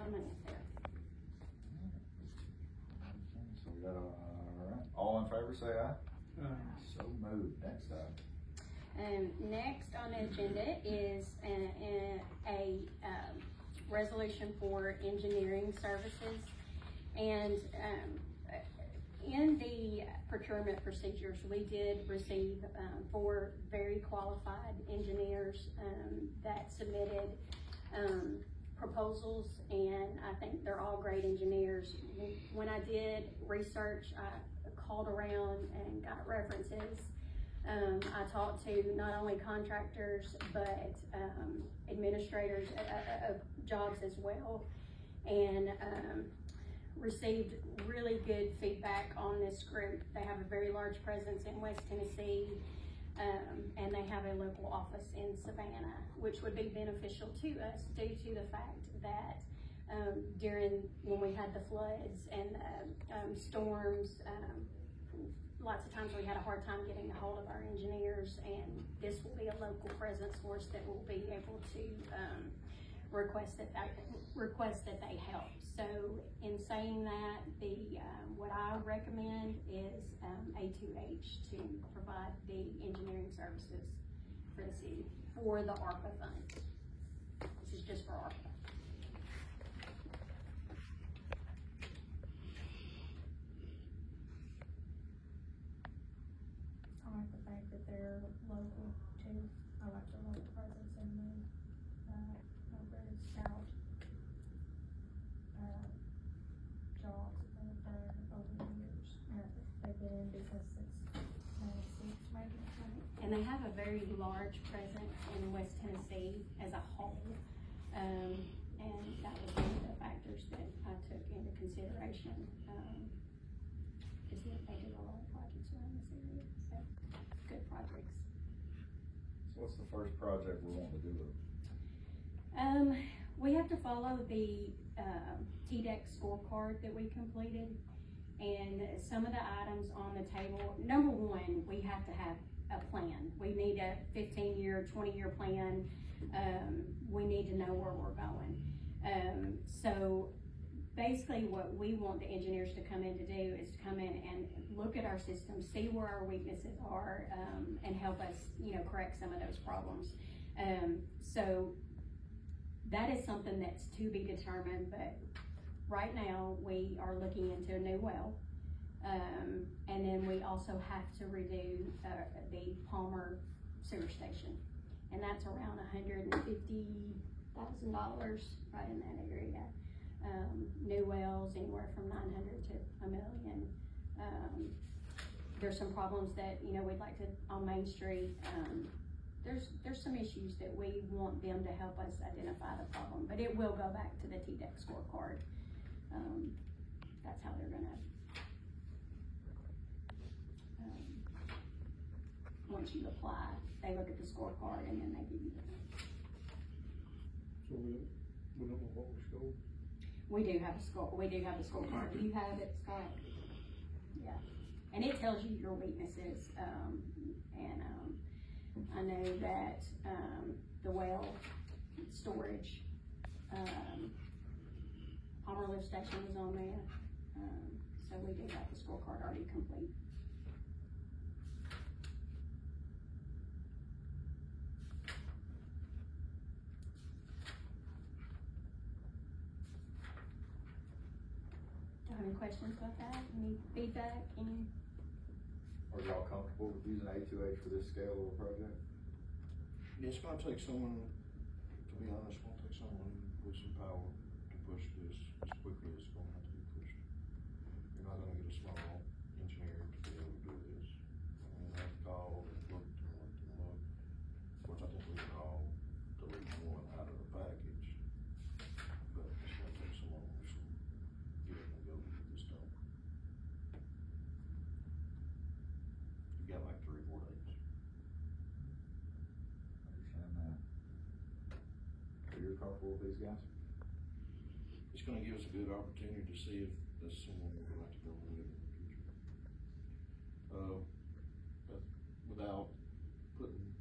lot of money up there. So we got, all right, all in favor, say aye. So moved. Next item. Next on the agenda is a resolution for engineering services. And in the procurement procedures, we did receive 4 very qualified engineers that submitted proposals, and I think they're all great engineers. When I did research, I called around and got references. I talked to not only contractors, but administrators of jobs as well, and received really good feedback on this group. They have a very large presence in West Tennessee, and they have a local office in Savannah, which would be beneficial to us due to the fact that during when we had the floods and storms, lots of times we had a hard time getting a hold of our engineers, and this will be a local presence for us that will be able to request that they help. So in saying that, what I recommend is A2H to provide the engineering services for the city for the ARPA funds. This is just for ARPA. I like the fact that they're local too. I like the local presence in the very stout jobs that they've done over the years. They've been in business since '96 maybe. And they have a very large presence in West Tennessee as a whole. And that was one of the factors that I took into consideration, is that they do a lot of projects around this area, so good projects. So what's the first project we want to do with them? We have to follow the TDEC scorecard that we completed, and some of the items on the table. Number one, we have to have a plan. We need a 15-year, 20-year plan. We need to know where we're going. So basically what we want the engineers to come in to do is to come in and look at our system, see where our weaknesses are, and help us, correct some of those problems. So that is something that's to be determined, but right now we are looking into a new well. And then we also have to redo the Palmer sewer station. And that's around $150,000 right in that area. New wells anywhere from 900 to $1 million. There's some problems that we'd like to on Main Street. There's some issues that we want them to help us identify the problem, but it will go back to the TDEC scorecard. That's how they're gonna. Once you apply, they look at the scorecard and then they give you the. So we don't know what we scored? We do have a score. We do have a scorecard. Do you have it, Scott? Yeah, and it tells you your weaknesses. I know that the well storage, Palmer lift station was on there, so we do have the scorecard already complete. Any questions about that? Any feedback? Any? Are y'all comfortable with using A2H for this scale of a project? It's gonna take someone, to be honest, it's gonna take someone with some power to push this as quickly as it's gonna have to be pushed. You're not gonna get a small engineer to be able to do this. I mean, I have called and looked and looked and looked, which I think we can all delete one out of the package. But it's gonna take someone with some get up and go to get this done. You got like 3 or 4 days. Understand that. So you're comfortable with these guys? It's gonna give us a good opportunity to see if there's someone we'd like to go with in the future. But without putting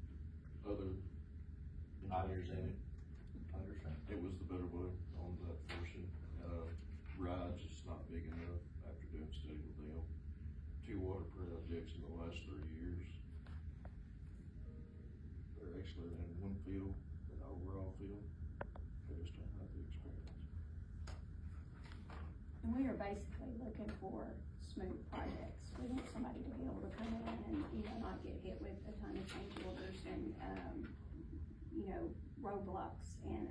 other engineers in it, I understand. it was the better way on that portion. two water projects in the last 3 years. They're excellent in one field, an overall field. They just don't have the experience. And we are basically looking for smooth projects. We want somebody to be able to come in and, you know, not get hit with a ton of change orders and, you know, roadblocks. And,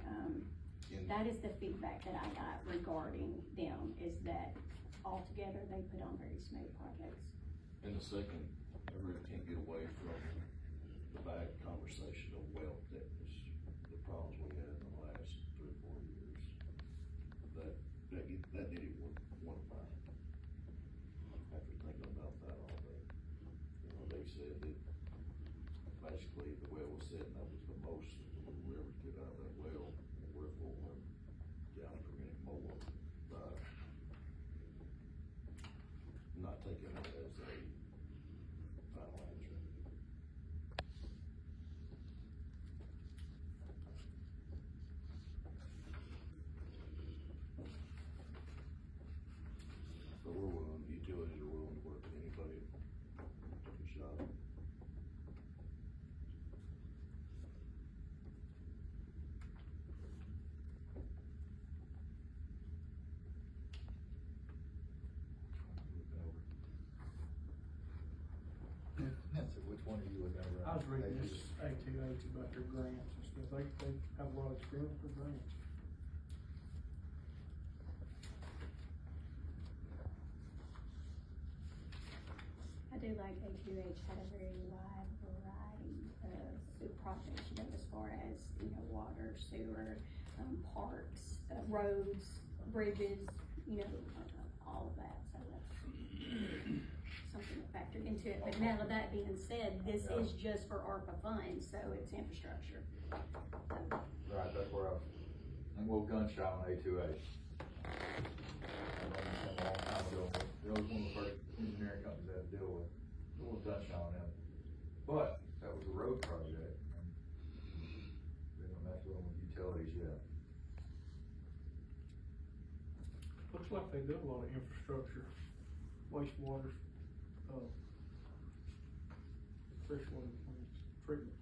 that is the feedback that I got regarding them, is that altogether they put on very smooth projects. And the second, I really can't get away from the bad conversation of well thickness, the problems we had in the last 3 or 4 years. That did it one time. After thinking about that all day, you know, they said that basically the well was said that was the most we would ever get out of that well, and we're 400 gallons per minute more. Not taking it as a final answer. But we're willing, utilities are willing to work with anybody to take a shot. So which one are you looking over? I was reading this A2H about their grants and stuff. They have a lot of experience with grants. I do like A2H had a very wide variety of projects, you know, as far as, you know, water, sewer, parks, roads, bridges, you know, all of that. So that's something that factored into it. But now with that being said, this is just for ARPA funds, so it's infrastructure. Right, that's where I'm a little gun shy on A2A. I learned this a long time ago. It was one of the first engineering companies I had to deal with. A little gun shy on them. But that was a road project, and they don't mess with them with utilities yet. Looks like they do a lot of infrastructure, wastewater, freshwater plants, treatment